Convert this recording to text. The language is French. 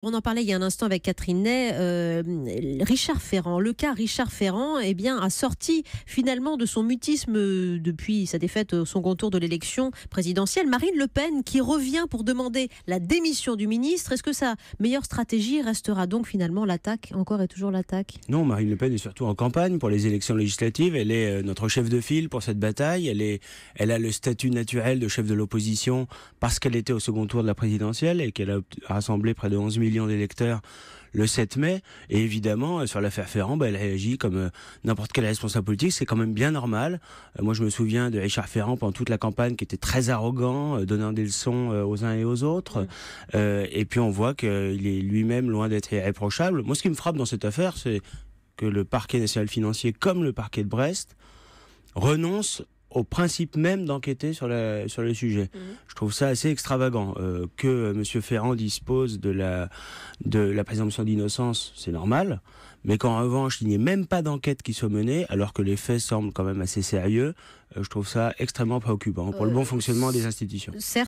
On en parlait il y a un instant avec Catherine Ney. Richard Ferrand, le cas Richard Ferrand, a sorti finalement de son mutisme depuis sa défaite au second tour de l'élection présidentielle. Marine Le Pen qui revient pour demander la démission du ministre. Est-ce que sa meilleure stratégie restera donc finalement l'attaque, encore et toujours l'attaque ? Non, Marine Le Pen est surtout en campagne pour les élections législatives. Elle est notre chef de file pour cette bataille. Elle a le statut naturel de chef de l'opposition parce qu'elle était au second tour de la présidentielle et qu'elle a rassemblé près de 11 millions d'électeurs le 7 mai. Et évidemment, sur l'affaire Ferrand, elle réagit comme n'importe quel responsable politique. C'est quand même bien normal. Moi, je me souviens de Richard Ferrand pendant toute la campagne qui était très arrogant, donnant des leçons aux uns et aux autres. Et puis, on voit qu'il est lui-même loin d'être irréprochable. Moi, ce qui me frappe dans cette affaire, c'est que le parquet national financier, comme le parquet de Brest, renonce au principe même d'enquêter sur le sujet. Je trouve ça assez extravagant. Que M. Ferrand dispose de la présomption d'innocence, c'est normal, mais qu'en revanche, il n'y ait même pas d'enquête qui soit menée, alors que les faits semblent quand même assez sérieux, je trouve ça extrêmement préoccupant pour le bon fonctionnement des institutions. Certes,